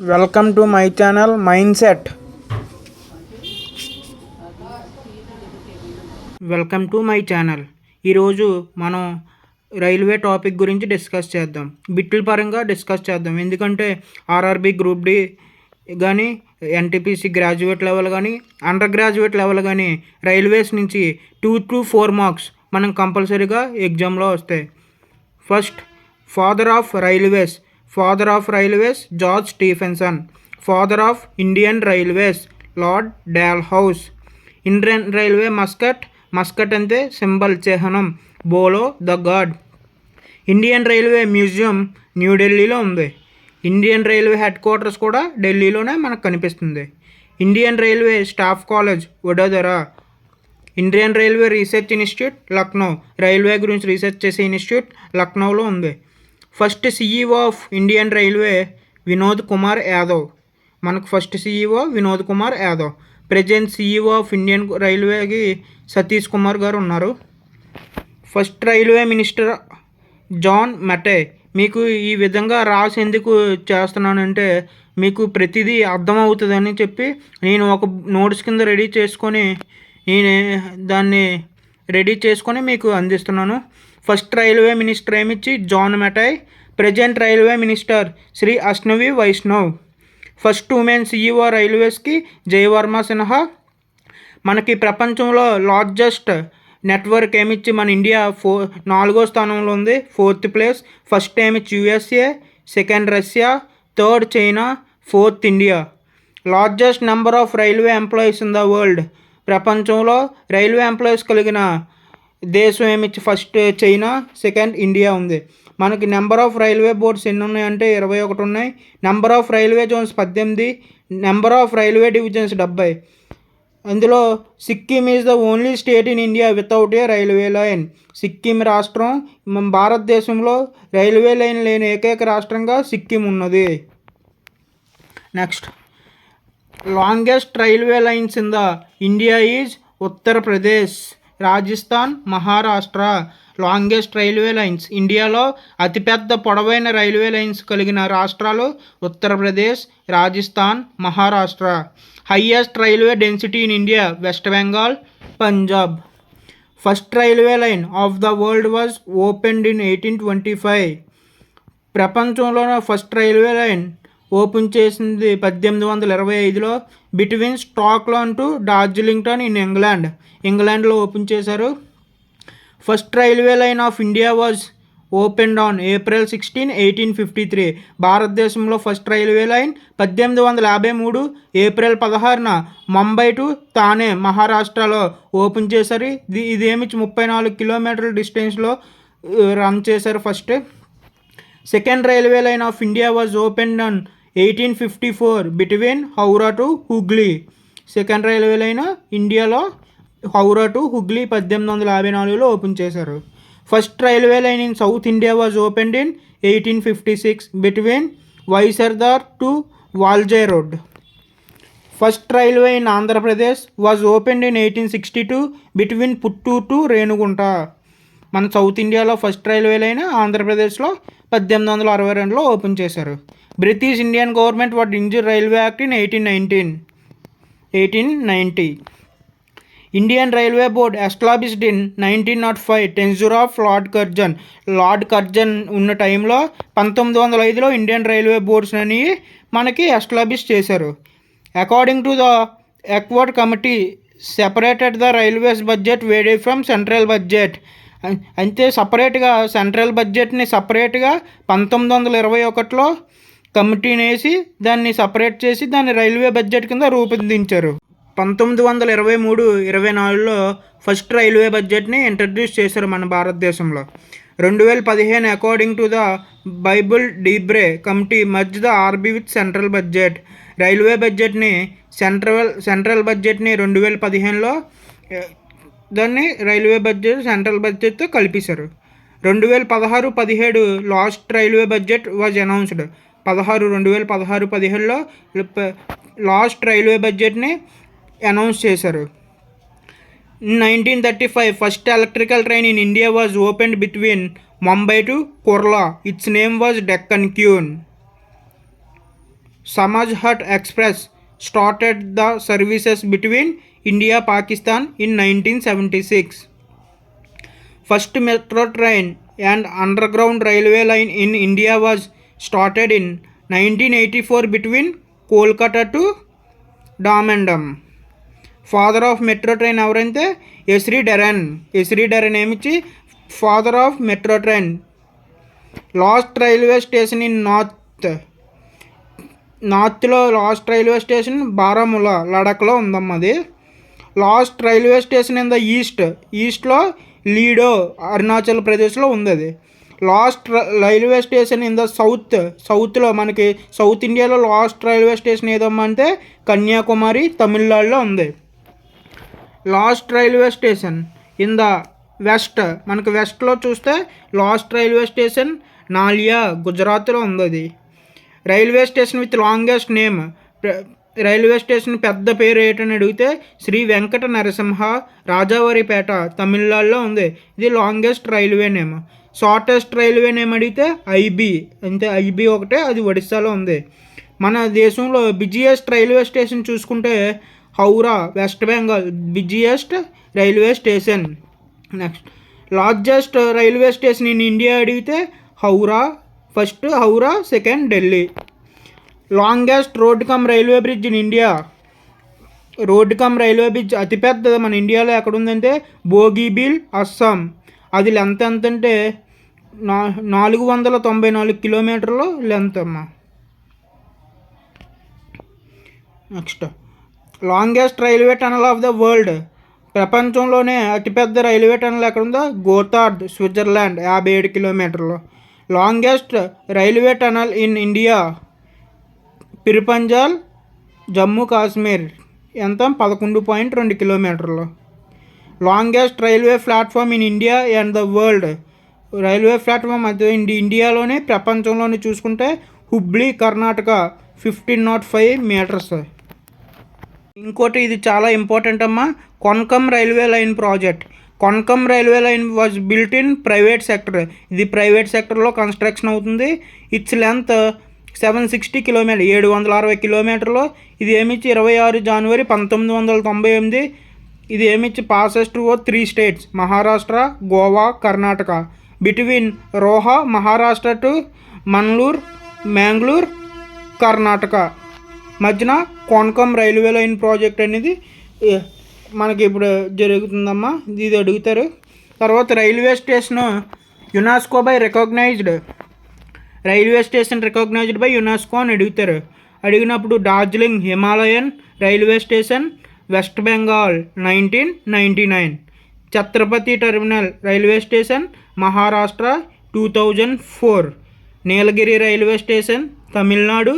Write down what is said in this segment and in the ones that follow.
Welcome to my channel mind set. Welcome to my channel. ఈరోజు మనం railway topic గురించి discuss చేద్దాం. బిట్ల పరంగా డిస్కస్ చేద్దాం. ఎందుకంటే ఆర్ఆర్బి గ్రూప్ డి కానీ ఎన్టీపీసీ గ్రాడ్యుయేట్ లెవెల్ కానీ అండర్ గ్రాడ్యుయేట్ లెవెల్ కానీ రైల్వేస్ నుంచి 2 to 4 మార్క్స్ మనం కంపల్సరీగా ఎగ్జామ్లో వస్తాయి. First, father of railways George Stephenson. Father of Indian railways Lord Dalhousie. Indian railway mascot అంటే సింబల్, చిహ్నం, Bholu the guard. Indian railway museum న్యూఢిల్లీలో ఉంది. ఇండియన్ రైల్వే హెడ్ క్వార్టర్స్ కూడా ఢిల్లీలోనే మనకు కనిపిస్తుంది. Indian railway staff college Vadodara. Indian railway research institute Lucknow. Railway గురించి research చేసే ఇన్స్టిట్యూట్ లక్నోలో ఉంది. First CEO of Indian railway Vinod Kumar Yadav. మనకు first CEO Vinod Kumar Yadav. Present CEO of Indian రైల్వేకి సతీష్ కుమార్ గారు ఉన్నారు. First railway minister John Matthai. మీకు ఈ విధంగా రాసి ఎందుకు చేస్తున్నానంటే మీకు ప్రతిదీ అర్థమవుతుందని చెప్పి నేను ఒక నోట్స్ కింద రెడీ చేసుకొని మీకు అందిస్తున్నాను. ఫస్ట్ రైల్వే మినిస్టర్ ఏమిచ్చి John Matthai. Present railway minister Shri Ashwini Vaishnaw. First women CEO రైల్వేస్కి జయవర్మ సిన్హా. మనకి ప్రపంచంలో లార్జెస్ట్ నెట్వర్క్ ఏమిచ్చి మన ఇండియా 4వ స్థానంలో ఉంది, 4th ప్లేస్. ఫస్ట్ ఏమిచ్చి USA, second Russia, third China, 4th India. Largest number of railway employees in the world. ప్రపంచంలో రైల్వే ఎంప్లాయీస్ కలిగిన దేశం ఏమిచ్చి ఫస్ట్ చైనా, సెకండ్ ఇండియా ఉంది. మనకి నెంబర్ ఆఫ్ రైల్వే బోర్డ్స్ ఎన్ని ఉన్నాయంటే 21 ఉన్నాయి. Number of railway Jones 18. Number of railway divisions 70. అందులో Sikkim is the only state in India without a railway line. Sikkim రాష్ట్రం మన భారతదేశంలో రైల్వే లైన్ లేని ఏకైక రాష్ట్రంగా సిక్కిం ఉన్నది. Next, longest railway lines in the India is Uttar Pradesh, Rajasthan, Maharashtra. Longest railway lines ఇండియాలో అతిపెద్ద పొడవైన రైల్వే లైన్స్ కలిగిన రాష్ట్రాలు Uttar Pradesh, Rajasthan, Maharashtra. Highest railway density in India west Bengal, Punjab. First railway line of the world was opened in 1825. ప్రపంచంలోనే ఫస్ట్ రైల్వే లైన్ ఓపెన్ చేసింది 1825లో between స్టాక్లాండ్ to డార్జిలింగ్టన్ in ఇంగ్లాండ్లో open చేశారు. First railway line of India was opened on April 16, 1853. భారతదేశంలో first railway line 1853 April 16న Mumbai to Thane, మహారాష్ట్రలో open చేశారు. ఇదేమి 34 కిలోమీటర్ల డిస్టెన్స్లో రన్ చేశారు first. Second railway line of India was opened on 1854 between Howrah to Hooghly. Second railway line ఇండియాలో హౌరా టు హుగ్లీ 1854లో ఓపెన్ చేశారు. First railway line in south India was opened in 1856 between Vyasarpadi to Walajah road. First railway in Andhra Pradesh was opened in 1862 between Puttur to Renigunta. మన south ఇండియాలో first railway line ఆంధ్రప్రదేశ్లో 1862లో open చేశారు. British Indian government what injure railway act in 1890. Indian railway board established in 1905 tenure of Lord Curzon ఉన్న టైంలో 1905లో Indian railway boards అని మనకి establish చేశారు. According to the Acworth committee separated the railways budget very from central budget. అయితే సపరేట్గా central బడ్జెట్ని సపరేట్గా 1921లో కమిటీని వేసి దాన్ని సపరేట్ చేసి దాన్ని రైల్వే బడ్జెట్ కింద రూపొందించారు. 1923-24లో ఫస్ట్ రైల్వే బడ్జెట్ని ఇంట్రడ్యూస్ చేశారు మన భారతదేశంలో. 2015 according to the Bibek Debroy committee merge the RB with central budget. Railway బడ్జెట్ని సెంట్రల్ బడ్జెట్ని 2015లో దాన్ని రైల్వే బడ్జెట్ సెంట్రల్ బడ్జెట్తో కలిపేశారు. 2016-17 last railway budget was announced. 2016-17లో లాస్ట్ రైల్వే బడ్జెట్ని అనౌన్స్ చేశారు. 1935 first electrical train in India was opened between Mumbai to Kurla. Its name was Deccan Queen. Samaj Hut Express started the services between India Pakistan in 1976. First metro train and underground railway line in India was started in 1984 between Kolkata to Damandam. Father of metro train ఎవరంటే Sreedharan ఏమిచ్చి father of metro train. Last railway station in నార్త్లో last railway station Baramulla లడఖ్లో ఉందమ్మా అది. Last railway station in the ఈస్ట్లో లీడో అరుణాచల్ ప్రదేశ్లో ఉంది అది. Last railway station in the సౌత్లో మనకి సౌత్ ఇండియాలో లాస్ట్ రైల్వే స్టేషన్ ఏదమ్మా అంటే కన్యాకుమారి తమిళనాడులో ఉంది. Last railway station in the west మనకి వెస్ట్లో చూస్తే లాస్ట్ రైల్వే స్టేషన్ నాలియా గుజరాత్లో ఉంది అది. Railway station with longest name railway station పెద్ద పేరు ఏంటని అడిగితే శ్రీ వెంకట నరసింహ రాజావారిపేట తమిళనాడులో ఉంది. ఇది longest railway name. Shortest railway name అడిగితే ఐబీ అంటే ఐబీ ఒకటే, అది ఒడిస్సాలో ఉంది. మన దేశంలో బిజియెస్ట్ రైల్వే స్టేషన్ చూసుకుంటే Howrah West Bengal busiest railway station. Next largest railway station in India అడిగితే Howrah first, Howrah second Delhi. Longest road cum railway bridge in India road cum railway bridge అతిపెద్దది మన ఇండియాలో ఎక్కడుందంటే బోగీబీల్ అస్సాం. అది లెంత్ ఎంత అంటే 494 కిలోమీటర్లు లెంత్ అమ్మా. Next longest railway tunnel of the world ప్రపంచంలోనే అతిపెద్ద రైల్వే టనల్ ఎక్కడుందో గోతార్డ్ స్విట్జర్లాండ్ 57 కిలోమీటర్లు. Longest railway tunnel in India Pir Panjal Jammu Kashmir ఎంత 11.2 కిలోమీటర్లు. Longest railway platform in India and the world railway platform అది ఇండియాలోనే ప్రపంచంలోనే చూసుకుంటే హుబ్లీ కర్ణాటక 1505 మీటర్స్. ఇంకోటి ఇది చాలా ఇంపార్టెంట్ అమ్మా, Konkan railway line project. Konkan railway line was built in private sector. ఇది ప్రైవేట్ సెక్టర్లో కన్స్ట్రక్షన్ అవుతుంది. ఇట్స్ లెంత్ 760 కిలోమీటర్ 760 కిలోమీటర్లు. ఇది ఏమిచ్చి 26 జనవరి 1998. ఇది ఏమిచ్చి passes to 3 states Maharashtra, Goa, Karnataka. Between Roha Maharashtra to Mangalore Mangalore Karnataka మధ్యన కొన్కమ్ రైల్వే లైన్ ప్రాజెక్ట్ అనేది మనకి ఇప్పుడు జరుగుతుందమ్మా. ఇది అడుగుతారు. తర్వాత railway station UNESCO by recognised railway station recognised by UNESCO అని అడుగుతారు. అడిగినప్పుడు Darjeeling Himalayan railway station West Bengal 1999. Chhatrapati terminal railway station Maharashtra 2004. Nilgiri railway station Tamil Nadu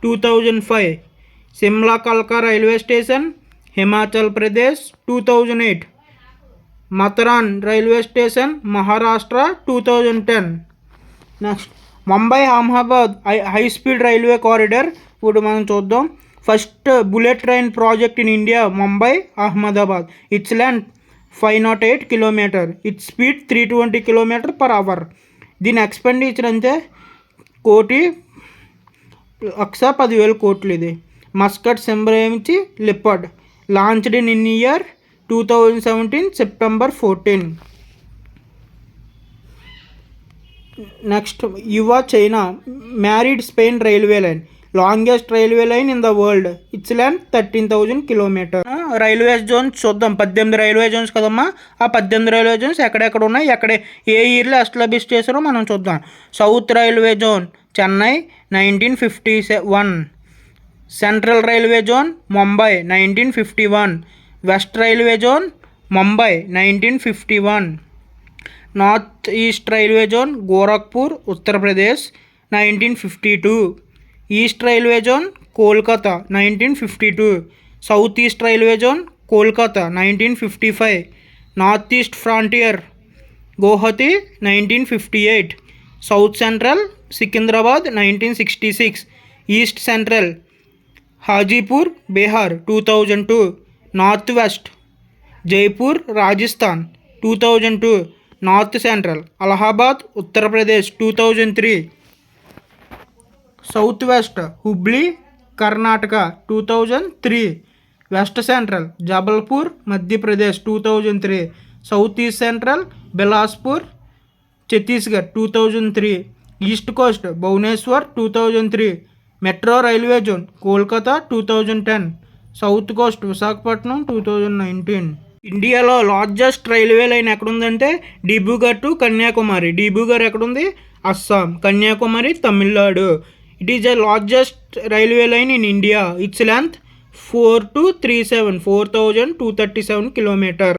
2005. Shimla కల్కా railway station Himachal Pradesh 2008. Matheran railway station Maharashtra 2010. Next Mumbai Ahmedabad high speed railway corridor ఇప్పుడు మనం చూద్దాం. First bullet train project in India Mumbai Ahmedabad. Its length 508 kilometre. It's speed 320 kilometre per hour. దీని expenditure అంతే 1,10,000 కోట్లు. ఇది mascot సింబరేమించి leopard launched in year 2017 September 14. Next యువ China married Spain railway line longest railway line in the world. Its length 13,000 kilometre. Railway zones చూద్దాం. 18 railway Jones కదమ్మా. ఆ 18 railway Jones ఎక్కడెక్కడ ఉన్నాయి, ఏ ఇయర్లో ఎస్టాబ్లిష్ చేశారో మనం చూద్దాం. South railway zone Chennai 1951. Central railway zone Mumbai 1951. West railway zone Mumbai 1951. North east railway zone Gorakhpur Uttar Pradesh 1952. East railway zone Kolkata 1952. South east railway zone Kolkata 1955. North east frontier Guwahati 1958. South central Secunderabad 1966. East central Hajipur Bihar 2002. North west Jaipur Rajasthan 2002. North central Allahabad Uttar Pradesh 2003. South west Hubli Karnataka 2003. West central Jabalpur Madhya Pradesh 2003. South east central Bilaspur Chhattisgarh 2003. East coast Bhubaneswar 2003. Metro railway zone Kolkata 2010. South coast Visakhapatnam 2019. ఇండియాలో largest railway line ఎక్కడుందంటే Dibrugarh to Kanyakumari. Dibrugarh ఎక్కడుంది? Assam. Kanyakumari Tamil Nadu. It is the largest railway line in India. Its length 4237 4237 kilometre.